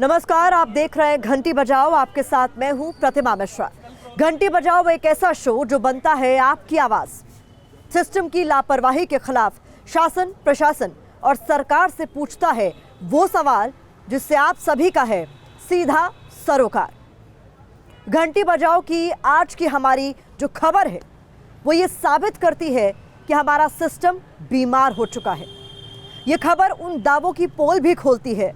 नमस्कार, आप देख रहे हैं घंटी बजाओ। आपके साथ मैं हूं प्रतिमा मिश्रा। घंटी बजाओ एक ऐसा शो जो बनता है आपकी आवाज। सिस्टम की लापरवाही के खिलाफ शासन, प्रशासन और सरकार से पूछता है वो सवाल जिससे आप सभी का है सीधा सरोकार। घंटी बजाओ की आज की हमारी जो खबर है वो ये साबित करती है कि हमारा सिस्टम बीमार हो चुका है। ये खबर उन दावों की पोल भी खोलती है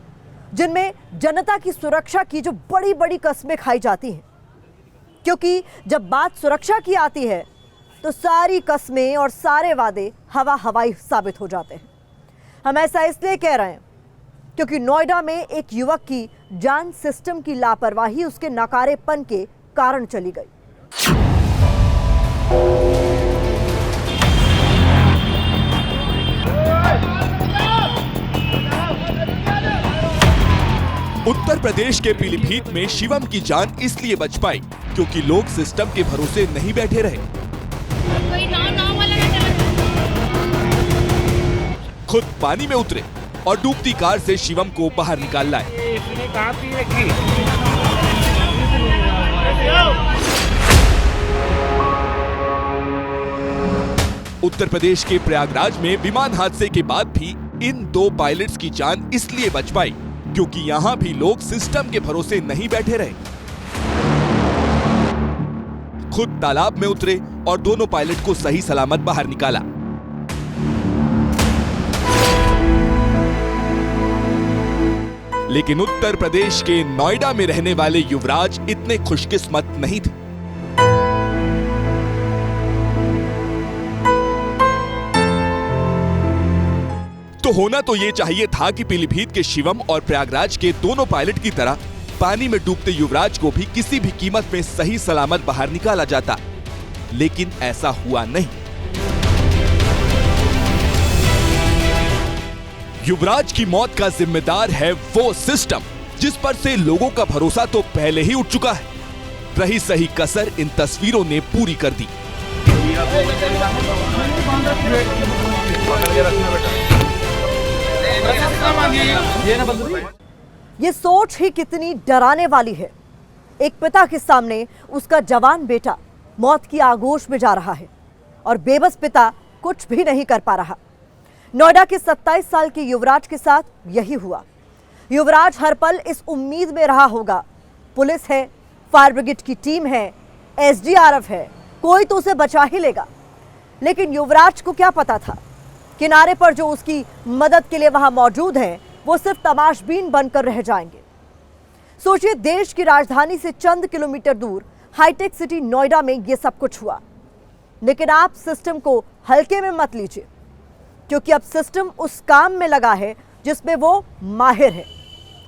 जिनमें जनता की सुरक्षा की जो बड़ी बड़ी कस्में खाई जाती हैं, क्योंकि जब बात सुरक्षा की आती है तो सारी कस्में और सारे वादे हवाई साबित हो जाते हैं। हम ऐसा इसलिए कह रहे हैं क्योंकि नोएडा में एक युवक की जान सिस्टम की लापरवाही, उसके नकारेपन के कारण चली गई। उत्तर प्रदेश के पीलीभीत में शिवम की जान इसलिए बच पाई क्योंकि लोग सिस्टम के भरोसे नहीं बैठे रहे। खुद पानी में उतरे और डूबती कार से शिवम को बाहर निकाल लाए। उत्तर प्रदेश के प्रयागराज में विमान हादसे के बाद भी इन दो पायलट्स की जान इसलिए बच पाई क्योंकि यहां भी लोग सिस्टम के भरोसे नहीं बैठे रहे। खुद तालाब में उतरे और दोनों पायलट को सही सलामत बाहर निकाला। लेकिन उत्तर प्रदेश के नोएडा में रहने वाले युवराज इतने खुशकिस्मत नहीं थे। तो होना तो ये चाहिए था कि पीलीभीत के शिवम और प्रयागराज के दोनों पायलट की तरह पानी में डूबते युवराज को भी किसी भी कीमत में सही सलामत बाहर निकाला जाता, लेकिन ऐसा हुआ नहीं। युवराज की मौत का जिम्मेदार है वो सिस्टम जिस पर से लोगों का भरोसा तो पहले ही उठ चुका है। रही सही कसर इन तस्वीरों ने पूरी कर दी। ये सोच ही कितनी डराने वाली है। एक पिता के सामने उसका जवान बेटा मौत की आगोश में जा रहा है और बेबस पिता कुछ भी नहीं कर पा रहा। नोएडा के 27 साल के युवराज के साथ यही हुआ। युवराज हर पल इस उम्मीद में रहा होगा, पुलिस है, फायर ब्रिगेड की टीम है, एसडीआरएफ है, कोई तो उसे बचा ही लेगा। लेकिन युवराज को क्या पता था, किनारे पर जो उसकी मदद के लिए वहां मौजूद हैं वो सिर्फ तमाशबीन बनकर रह जाएंगे। सोचिए, देश की राजधानी से चंद किलोमीटर दूर हाईटेक सिटी नोएडा में ये सब कुछ हुआ। लेकिन आप सिस्टम को हल्के में मत लीजिए, क्योंकि अब सिस्टम उस काम में लगा है जिसमें वो माहिर है,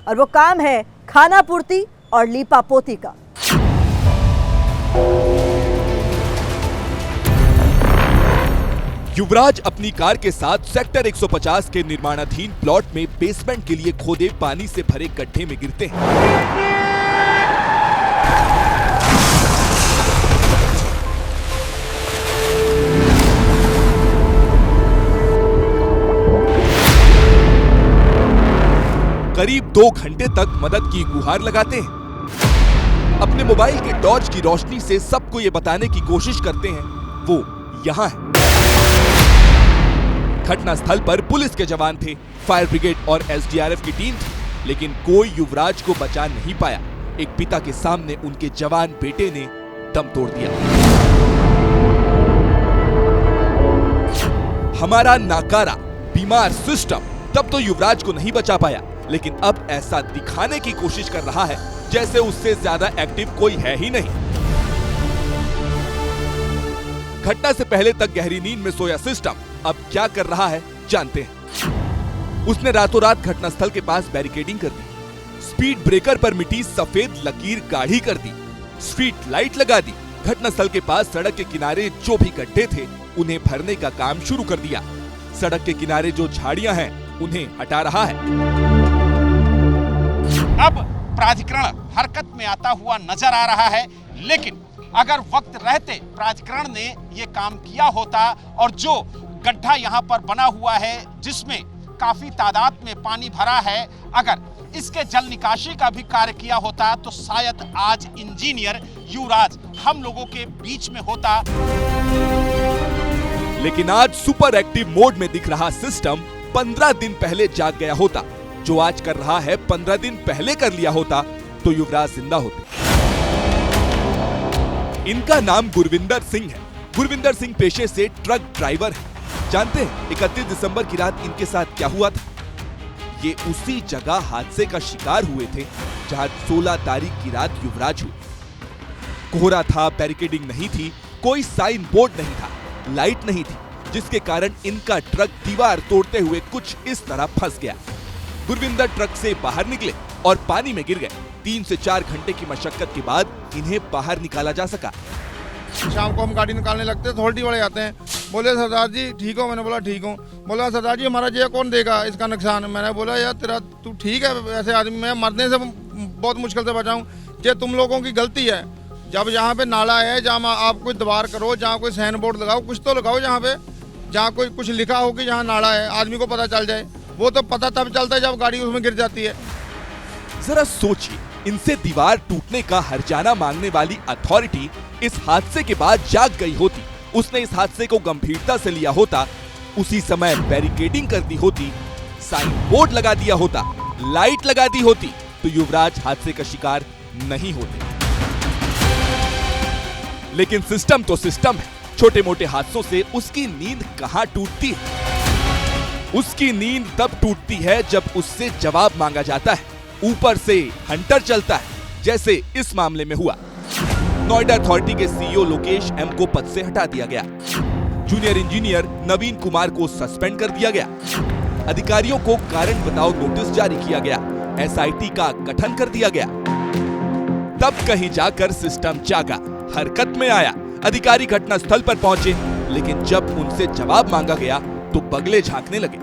और वो काम है खाना पूर्ति और लीपापोती का। युवराज अपनी कार के साथ सेक्टर 150 के निर्माणाधीन प्लॉट में बेसमेंट के लिए खोदे पानी से भरे गड्ढे में गिरते हैं। करीब 2 घंटे तक मदद की गुहार लगाते हैं। अपने मोबाइल के टॉर्च की रोशनी से सबको ये बताने की कोशिश करते हैं वो यहाँ है। घटना स्थल पर पुलिस के जवान थे, फायर ब्रिगेड और एसडीआरएफ की टीम थी, लेकिन कोई युवराज को बचा नहीं पाया। एक पिता के सामने उनके जवान बेटे ने दम तोड़ दिया। हमारा नाकारा बीमार सिस्टम तब तो युवराज को नहीं बचा पाया, लेकिन अब ऐसा दिखाने की कोशिश कर रहा है जैसे उससे ज्यादा एक्टिव कोई है ही नहीं। घटना से पहले तक गहरी नींद में सोया सिस्टम अब क्या कर रहा है जानते हैं। उसने रातों रात घटनास्थल के पास बैरिकेडिंग कर दी, स्पीड ब्रेकर पर मिटी सफेद लकीर गाढ़ी कर दी, स्ट्रीट लाइट लगा दी। घटनास्थल के पास सड़क के किनारे जो भी गड्ढे थे उन्हें भरने का काम शुरू कर दिया। सड़क के किनारे जो झाड़ियां हैं उन्हें हटा रहा है। अब प्राधिकरण हरकत में आता हुआ नजर आ रहा है, लेकिन अगर वक्त रहते प्राधिकरण ने ये काम किया होता और जो गड्ढा यहाँ पर बना हुआ है जिसमें काफी तादाद में पानी भरा है, अगर इसके जल निकासी का भी कार्य किया होता तो शायद आज इंजीनियर युवराज हम लोगों के बीच में होता। लेकिन आज सुपर एक्टिव मोड में दिख रहा सिस्टम 15 दिन पहले जाग गया होता। जो आज कर रहा है 15 दिन पहले कर लिया होता तो युवराज जिंदा होते। इनका नाम गुरविंदर सिंह है। गुरविंदर सिंह पेशे से ट्रक ड्राइवर है। जानते हैं 31 दिसंबर की रात इनके साथ क्या हुआ था? ये उसी जगह हादसे का शिकार हुए थे जहां 16 तारीख की रात युवराज हुए। कोहरा था, बैरिकेडिंग नहीं थी, कोई साइन बोर्ड नहीं था, लाइट नहीं थी, जिसके कारण इनका ट्रक दीवार तोड़ते हुए कुछ इस तरह फंस गया। गुरविंदर ट्रक से बाहर निकले और पानी में गिर गए। 3 से 4 घंटे की मशक्कत के बाद इन्हें बाहर निकाला जा सका। शाम को हम गाड़ी निकालने लगते अथॉरिटी वाले आते हैं, बोले सरदार जी ठीक हो? मैंने बोला ठीक हूँ। बोला सरदार जी हमारा ये कौन देगा इसका नुकसान? मैंने बोला यार तेरा तू ठीक है, ऐसे आदमी मैं मरने से बहुत मुश्किल से बचाऊँ, ये तुम लोगों की गलती है। जब यहाँ पे नाला है, जहाँ आप कोई दीवार करो, जहाँ कोई साइन बोर्ड लगाओ, कुछ तो लगाओ जहाँ कोई कुछ लिखा हो कि जहाँ नाला है, आदमी को पता चल जाए। वो तो पता तब चलता है जब गाड़ी उसमें गिर जाती है। जरा सोचिए, इनसे दीवार टूटने का हर्जाना मांगने वाली अथॉरिटी इस हादसे के बाद जाग गई होती। उसने इस हादसे को गंभीरता से लिया होता, उसी समय बैरिकेडिंग कर दी होती, साइन बोर्ड लगा दिया होता, लाइट लगा दी होती, तो युवराज हादसे का शिकार नहीं होते। लेकिन सिस्टम तो सिस्टम है। छोटे मोटे हादसों से उसकी नींद कहां टूटती है? उसकी नींद तब टूटती है जब उससे जवाब मांगा जाता है, ऊपर से हंटर चलता है, जैसे इस मामले में हुआ। नोएडा अथॉरिटी के सीईओ लोकेश एम को पद से हटा दिया गया। जूनियर इंजीनियर नवीन कुमार को सस्पेंड कर दिया गया। अधिकारियों को कारण बताओ नोटिस जारी किया गया। एसआईटी का गठन कर दिया गया। तब कहीं जाकर सिस्टम जागा, हरकत में आया। अधिकारी घटनास्थल पर पहुंचे, लेकिन जब उनसे जवाब मांगा गया तो बगले झांकने लगे।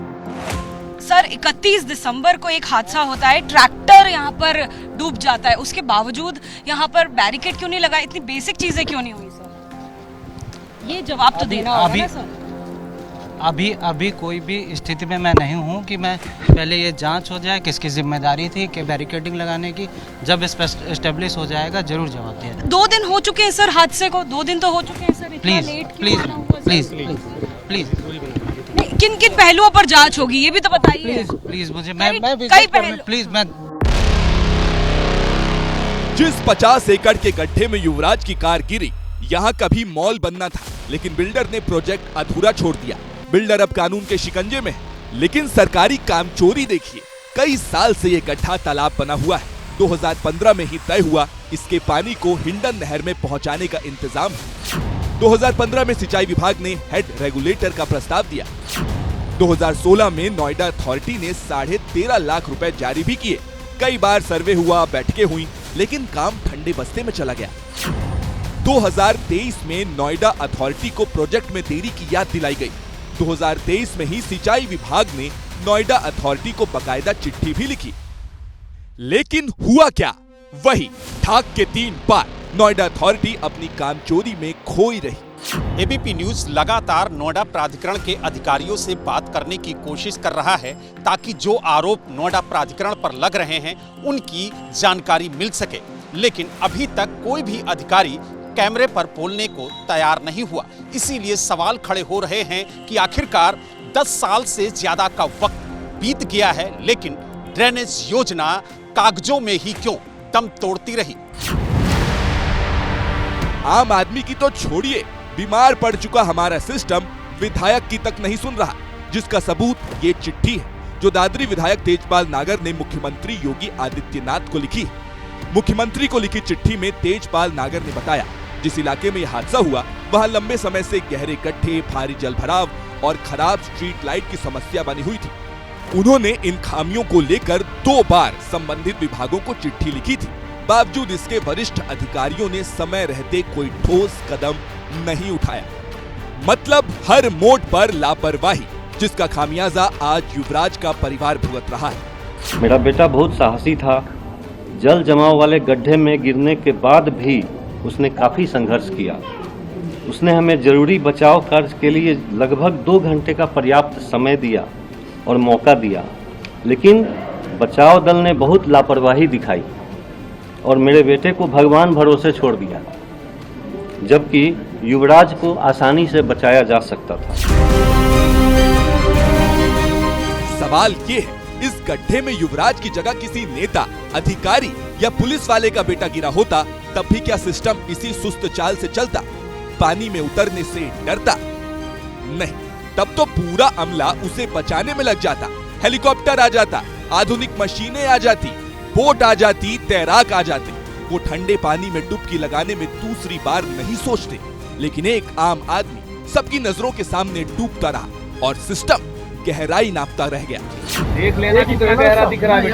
सर 31 दिसंबर को एक हादसा होता है, ट्रैक्टर यहाँ पर डूब जाता है, उसके बावजूद यहाँ पर बैरिकेड क्यों नहीं लगा? इतनी बेसिक चीजें क्यों नहीं हुई सर? ये जवाब तो देना होगा ना सर। अभी कोई भी स्थिति में मैं नहीं हूँ कि मैं पहले ये जांच हो जाए किसकी जिम्मेदारी थी कि बैरिकेडिंग लगाने की। जब एस्टेब्लिश हो जाएगा जरूर जवाब दिया। 2 दिन हो चुके हैं सर हादसे को, 2 दिन तो हो चुके हैं सर। इतना लेट क्यों आना हुआ सर? प्लीज किन किन पहलुओं पर जांच होगी ये भी तो बताइए। प्लीज मुझे जिस 50 एकड़ के गड्ढे में युवराज की कार गिरी, यहाँ कभी मॉल बनना था, लेकिन बिल्डर ने प्रोजेक्ट अधूरा छोड़ दिया। बिल्डर अब कानून के शिकंजे में है, लेकिन सरकारी कामचोरी देखिए। कई साल से ये गड्ढा तालाब बना हुआ है। 2015 में ही तय हुआ इसके पानी को हिंडन नहर में पहुंचाने का इंतजाम है। 2015 में सिंचाई विभाग ने हेड रेगुलेटर का प्रस्ताव दिया। 2016 में नोएडा अथॉरिटी ने 13.5 लाख रुपए जारी भी किए। कई बार सर्वे हुआ, बैठकें हुई, लेकिन काम ठंडे बस्ते में चला गया। 2023 में नोएडा अथॉरिटी को प्रोजेक्ट में देरी की याद दिलाई गई। 2023 में ही सिंचाई विभाग ने नोएडा अथॉरिटी को बकायदा चिट्ठी भी लिखी। लेकिन हुआ क्या? वही ठाक के 3 बार नोएडा अथॉरिटी अपनी कामचोरी में खोई रही। एबीपी न्यूज लगातार नोएडा प्राधिकरण के अधिकारियों से बात करने की कोशिश कर रहा है ताकि जो आरोप नोएडा प्राधिकरण पर लग रहे हैं उनकी जानकारी मिल सके, लेकिन अभी तक कोई भी अधिकारी कैमरे पर बोलने को तैयार नहीं हुआ। इसीलिए सवाल खड़े हो रहे हैं कि आखिरकार 10 साल से ज्यादा का वक्त बीत गया है, लेकिन ड्रेनेज योजना कागजों में ही क्यों दम तोड़ती रही? आम आदमी की तो छोड़िए, बीमार पड़ चुका हमारा सिस्टम विधायक की तक नहीं सुन रहा, जिसका सबूत ये चिट्ठी है जो दादरी विधायक तेजपाल नागर ने मुख्यमंत्री योगी आदित्यनाथ को लिखी है। मुख्यमंत्री को लिखी चिट्ठी में तेजपाल नागर ने बताया, जिस इलाके में यह हादसा हुआ वहां लंबे समय से गहरे गड्ढे, भारी जलभराव और खराब स्ट्रीट लाइट की समस्या बनी हुई थी। उन्होंने इन खामियों को लेकर 2 बार संबंधित विभागों को चिट्ठी लिखी थी। बावजूद इसके वरिष्ठ अधिकारियों ने समय रहते कोई ठोस कदम नहीं उठाया। मतलब हर मोड़ पर लापरवाही, जिसका खामियाजा आज युवराज का परिवार भुगत रहा है। मेरा बेटा बहुत साहसी था। जल जमाव वाले गड्ढे में गिरने के बाद भी उसने काफ़ी संघर्ष किया। उसने हमें जरूरी बचाव कार्य के लिए लगभग 2 घंटे का पर्याप्त समय दिया और मौका दिया, लेकिन बचाव दल ने बहुत लापरवाही दिखाई और मेरे बेटे को भगवान भरोसे छोड़ दिया, जबकि युवराज को आसानी से बचाया जा सकता था। सवाल ये है, इस गड्ढे में युवराज की जगह किसी नेता, अधिकारी या पुलिस वाले का बेटा गिरा होता, तब भी क्या सिस्टम इसी सुस्त चाल से चलता? पानी में उतरने से डरता? नहीं, तब तो पूरा अमला उसे बचाने में लग जाता। हेलीकॉप्टर आ जाता, आधुनिक मशीनें आ जाती, बोट आ जाती, तैराक आ जाते। वो ठंडे पानी में डुबकी लगाने में दूसरी बार नहीं सोचते। लेकिन एक आम आदमी सबकी नजरों के सामने डूबता रहा और सिस्टम गहराई नापता रह गया। देख लेना कि तुम्हें गहरा दिख रहा है।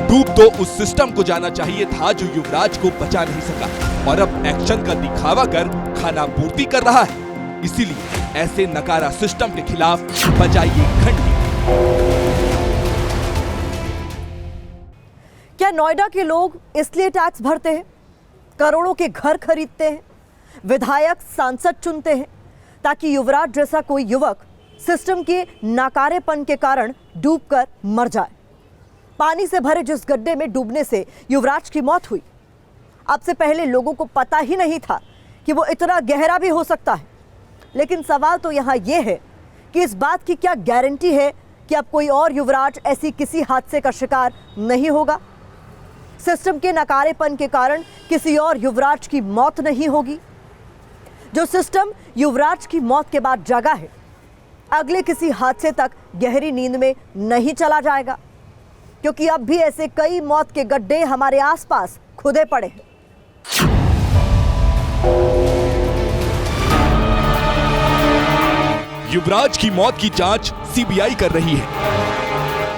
डूब तो उस सिस्टम को जाना चाहिए था जो युवराज को बचा नहीं सका और अब एक्शन का दिखावा कर खाना पूर्ति कर रहा है। इसीलिए ऐसे नकारा सिस्टम के खिलाफ बजाइए घंटी। क्या नोएडा के लोग इसलिए टैक्स भरते हैं, करोड़ों के घर खरीदते हैं, विधायक सांसद चुनते हैं ताकि युवराज जैसा कोई युवक सिस्टम के नाकारेपन के कारण डूबकर मर जाए? पानी से भरे जिस गड्ढे में डूबने से युवराज की मौत हुई, अब से पहले लोगों को पता ही नहीं था कि वो इतना गहरा भी हो सकता है। लेकिन सवाल तो यहाँ ये है कि इस बात की क्या गारंटी है कि अब कोई और युवराज ऐसी किसी हादसे का शिकार नहीं होगा? सिस्टम के नकारेपन के कारण किसी और युवराज की मौत नहीं होगी? जो सिस्टम युवराज की मौत के बाद जगा है, अगले किसी हादसे तक गहरी नींद में नहीं चला जाएगा? क्योंकि अब भी ऐसे कई मौत के गड्ढे हमारे आसपास खुदे पड़े हैं। युवराज की मौत की जांच सीबीआई कर रही है।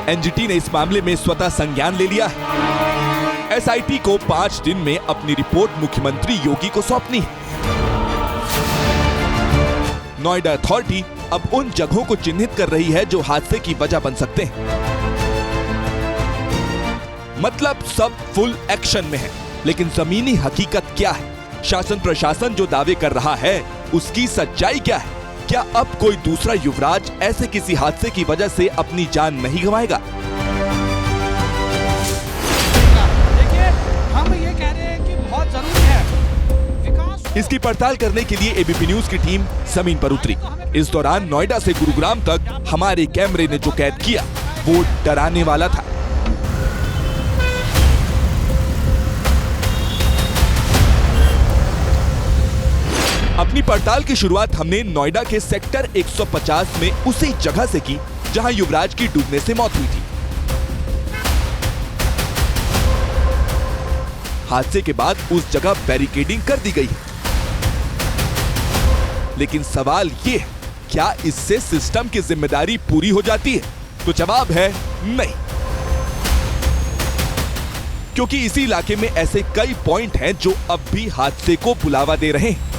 एनजीटी ने इस मामले में स्वतः संज्ञान ले लिया है। एसआईटी को 5 दिन में अपनी रिपोर्ट मुख्यमंत्री योगी को सौंपनी है। नोएडा अथॉरिटी अब उन जगहों को चिन्हित कर रही है जो हादसे की वजह बन सकते हैं। मतलब सब फुल एक्शन में है, लेकिन जमीनी हकीकत क्या है? शासन प्रशासन जो दावे कर रहा है उसकी सच्चाई क्या है? क्या अब कोई दूसरा युवराज ऐसे किसी हादसे की वजह से अपनी जान नहीं गंवाएगा? देखिए, हम ये कह रहे हैं कि बहुत जरूरी है विकास। इसकी पड़ताल करने के लिए एबीपी न्यूज की टीम जमीन पर उतरी। इस दौरान नोएडा से गुरुग्राम तक हमारे कैमरे ने जो कैद किया वो डराने वाला था। अपनी पड़ताल की शुरुआत हमने नोएडा के सेक्टर 150 में उसी जगह से की जहां युवराज की डूबने से मौत हुई थी। हादसे के बाद उस जगह बैरिकेडिंग कर दी गई है। लेकिन सवाल ये है, क्या इससे सिस्टम की जिम्मेदारी पूरी हो जाती है? तो जवाब है नहीं, क्योंकि इसी इलाके में ऐसे कई पॉइंट हैं जो अब भी हादसे को बुलावा दे रहे हैं।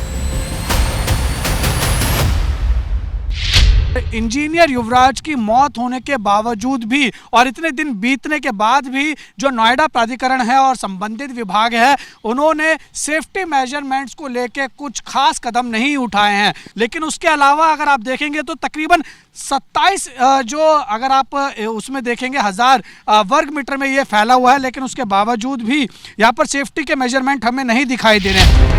इंजीनियर युवराज की मौत होने के बावजूद भी और इतने दिन बीतने के बाद भी जो नोएडा प्राधिकरण है और संबंधित विभाग है, उन्होंने सेफ्टी मेजरमेंट्स को लेकर कुछ खास कदम नहीं उठाए हैं। लेकिन उसके अलावा अगर आप देखेंगे तो तकरीबन 27 जो अगर आप उसमें देखेंगे 1000 वर्ग मीटर में ये फैला हुआ है, लेकिन उसके बावजूद भी यहाँ पर सेफ्टी के मेजरमेंट हमें नहीं दिखाई दे रहे हैं।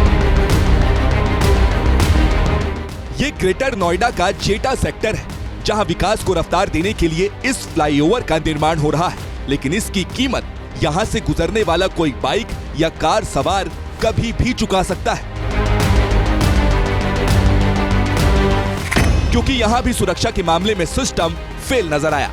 ये ग्रेटर नोएडा का जेटा सेक्टर है, जहां विकास को रफ्तार देने के लिए इस फ्लाईओवर का निर्माण हो रहा है। लेकिन इसकी कीमत यहां से गुजरने वाला कोई बाइक या कार सवार कभी भी चुका सकता है, क्योंकि यहां भी सुरक्षा के मामले में सिस्टम फेल नजर आया।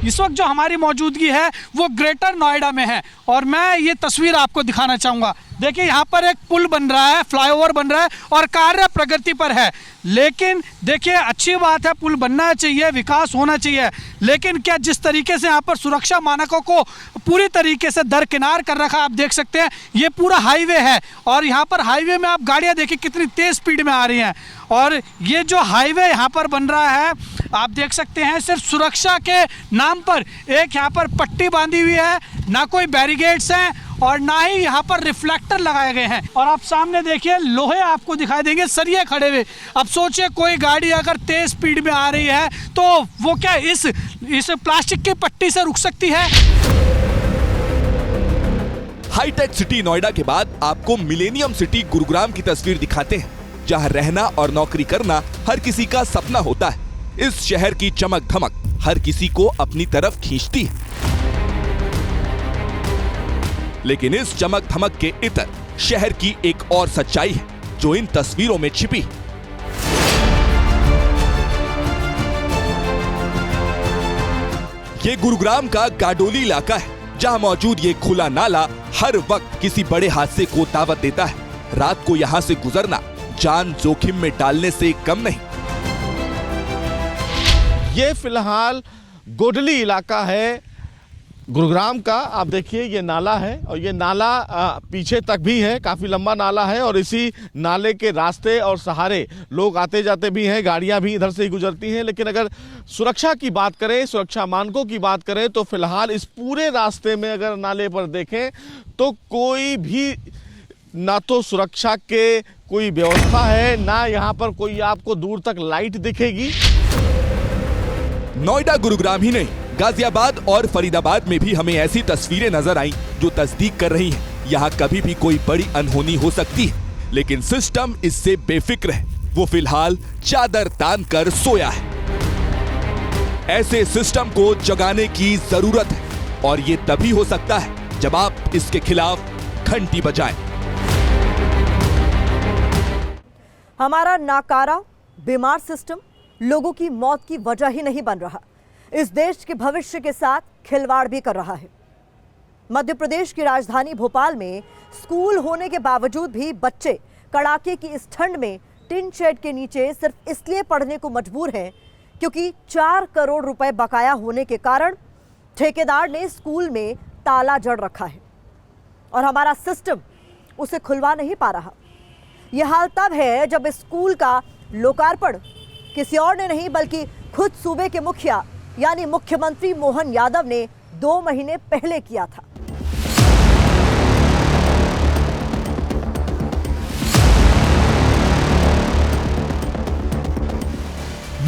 इस वक्त जो हमारी मौजूदगी है वो ग्रेटर नोएडा में है और मैं ये तस्वीर आपको दिखाना चाहूँगा। देखिए, यहाँ पर एक पुल बन रहा है, फ्लाईओवर बन रहा है और कार्य प्रगति पर है। लेकिन देखिए, अच्छी बात है, पुल बनना चाहिए, विकास होना चाहिए, लेकिन क्या जिस तरीके से यहाँ पर सुरक्षा मानकों को पूरी तरीके से दरकिनार कर रखा, आप देख सकते हैं ये पूरा हाईवे है और यहाँ पर हाईवे में आप गाड़ियाँ देखिए कितनी तेज स्पीड में आ रही हैं। और ये जो हाईवे यहाँ पर बन रहा है, आप देख सकते हैं सिर्फ सुरक्षा के नाम पर एक यहाँ पर पट्टी बांधी हुई है, ना कोई बैरिकेड्स हैं और ना ही यहाँ पर रिफ्लेक्टर लगाए गए हैं। और आप सामने देखिए लोहे आपको दिखाई देंगे, सरिये खड़े हुए। अब सोचिए कोई गाड़ी अगर तेज स्पीड में आ रही है तो वो क्या इस प्लास्टिक की पट्टी से रुक सकती है? हाईटेक सिटी नोएडा के बाद आपको मिलेनियम सिटी गुरुग्राम की तस्वीर दिखाते हैं, जहां रहना और नौकरी करना हर किसी का सपना होता है। इस शहर की चमक धमक हर किसी को अपनी तरफ खींचती है, लेकिन इस चमक धमक के इतर शहर की एक और सच्चाई है जो इन तस्वीरों में छिपी। ये गुरुग्राम का गाडोली इलाका है, जहां मौजूद ये खुला नाला हर वक्त किसी बड़े हादसे को दावत देता है। रात को यहां से गुजरना जान जोखिम में डालने से कम नहीं। ये फिलहाल गोडली इलाका है गुरुग्राम का। आप देखिए ये नाला है और ये नाला पीछे तक भी है, काफ़ी लंबा नाला है और इसी नाले के रास्ते और सहारे लोग आते जाते भी हैं, गाड़ियां भी इधर से ही गुजरती हैं। लेकिन अगर सुरक्षा की बात करें, सुरक्षा मानकों की बात करें तो फिलहाल इस पूरे रास्ते में अगर नाले पर देखें तो कोई भी ना तो सुरक्षा के कोई व्यवस्था है, ना यहाँ पर कोई आपको दूर तक लाइट दिखेगी। नोएडा गुरुग्राम ही नहीं, गाजियाबाद और फरीदाबाद में भी हमें ऐसी तस्वीरें नजर आई जो तस्दीक कर रही हैं। यहाँ कभी भी कोई बड़ी अनहोनी हो सकती है, लेकिन सिस्टम इससे बेफिक्र है। वो फिलहाल चादर तान कर सोया है। ऐसे सिस्टम को जगाने की जरूरत है और ये तभी हो सकता है जब आप इसके खिलाफ घंटी बजाएं। हमारा नाकारा बीमार सिस्टम लोगों की मौत की वजह ही नहीं बन रहा, इस देश के भविष्य के साथ खिलवाड़ भी कर रहा है। मध्य प्रदेश की राजधानी भोपाल में स्कूल होने के बावजूद भी बच्चे कड़ाके की इस ठंड में टिन शेड के नीचे सिर्फ इसलिए पढ़ने को मजबूर हैं क्योंकि 4 करोड़ रुपए बकाया होने के कारण ठेकेदार ने स्कूल में ताला जड़ रखा है और हमारा सिस्टम उसे खुलवा नहीं पा रहा। यह हाल तब है जब इस स्कूल का लोकार्पण किसी और ने नहीं बल्कि खुद सूबे के मुखिया यानी मुख्यमंत्री मोहन यादव ने 2 महीने पहले किया था।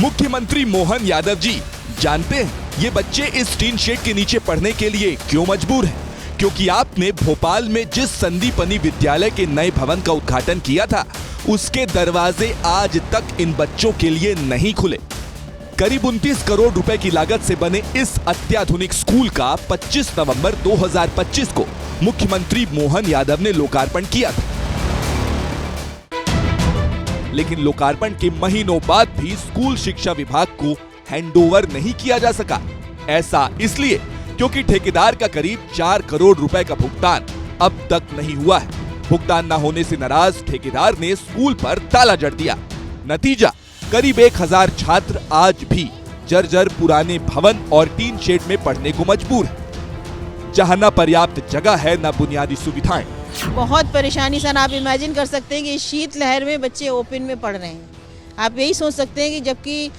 मुख्यमंत्री मोहन यादव जी जानते हैं ये बच्चे इस टीन शेड के नीचे पढ़ने के लिए क्यों मजबूर हैं? क्योंकि आपने भोपाल में जिस संदीपनी विद्यालय के नए भवन का उद्घाटन किया था उसके दरवाजे आज तक इन बच्चों के लिए नहीं खुले। करीब 29 करोड़ रुपए की लागत से बने इस अत्याधुनिक स्कूल का 25 नवंबर 2025 को मुख्यमंत्री मोहन यादव ने लोकार्पण किया था, लेकिन लोकार्पण के महीनों बाद भी स्कूल शिक्षा विभाग को हैंडओवर नहीं किया जा सका। ऐसा इसलिए क्योंकि ठेकेदार का करीब 4 करोड़ रुपए का भुगतान अब तक नहीं हुआ है। भुगतान न होने से नाराज ठेकेदार ने स्कूल पर ताला जड़ दिया। नतीजा, करीब 1000 छात्र आज भी जर्जर पुराने भवन और टीन शेड में पढ़ने को मजबूर है, जहां न पर्याप्त जगह है न बुनियादी सुविधाएं। बहुत परेशानी सर, आप इमेजिन कर सकते हैं कि शीत लहर में बच्चे ओपन में पढ़ रहे हैं। आप यही सोच सकते हैं कि जबकि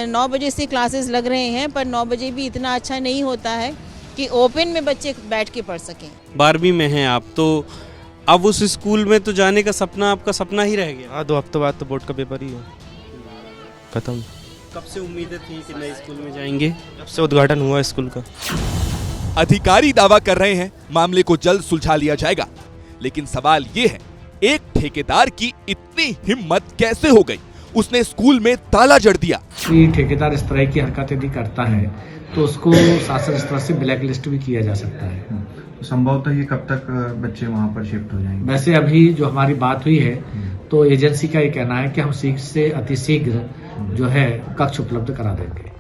9 बजे से क्लासेस लग रहे हैं पर 9 बजे भी इतना अच्छा नहीं होता है कि ओपन में बच्चे बैठ के पढ़ सकें। 12वीं में हैं आप, तो अब उस स्कूल में तो जाने का सपना आपका सपना ही रह गया। 2 हफ्ते बाद तो बोर्ड का पेपर ही है खत्म। कब से उम्मीदें थी कि नए स्कूल में जाएंगे? जब से उद्घाटन हुआ स्कूल का। अधिकारी दावा कर रहे हैं मामले को जल्द सुलझा लिया जाएगा, लेकिन सवाल ये है एक ठेकेदार की इतनी हिम्मत कैसे हो गई? उसने स्कूल में ताला जड़ दिया। ठेकेदार इस तरह की हरकतें यदि करता है तो उसको शासन स्तर से ब्लैक लिस्ट भी किया जा सकता है। संभवतः ये कब तक बच्चे वहाँ पर शिफ्ट हो जाएंगे? वैसे अभी जो हमारी बात हुई है तो एजेंसी का ये कहना है कि हम शीघ्र से अतिशीघ्र जो है कक्ष उपलब्ध करा देंगे।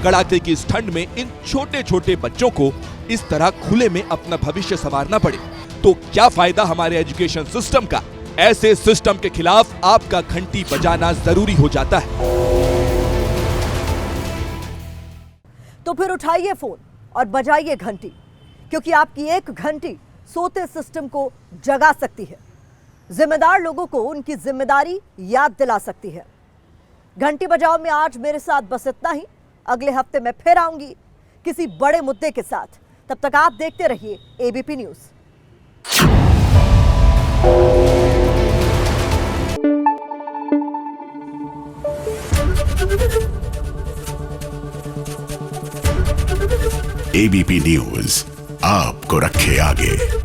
कड़ाके की इस ठंड में इन छोटे छोटे बच्चों को इस तरह खुले में अपना भविष्य संवारना पड़े तो क्या फायदा हमारे एजुकेशन सिस्टम का? ऐसे सिस्टम के खिलाफ आपका घंटी बजाना जरूरी हो जाता है। तो फिर उठाइए फोन और बजाइए घंटी, क्योंकि आपकी एक घंटी सोते सिस्टम को जगा सकती है, जिम्मेदार लोगों को उनकी जिम्मेदारी याद दिला सकती है। घंटी बजाओ में आज मेरे साथ बस इतना ही। अगले हफ्ते मैं फिर आऊंगी किसी बड़े मुद्दे के साथ। तब तक आप देखते रहिए एबीपी न्यूज। एबीपी न्यूज आपको रखे आगे।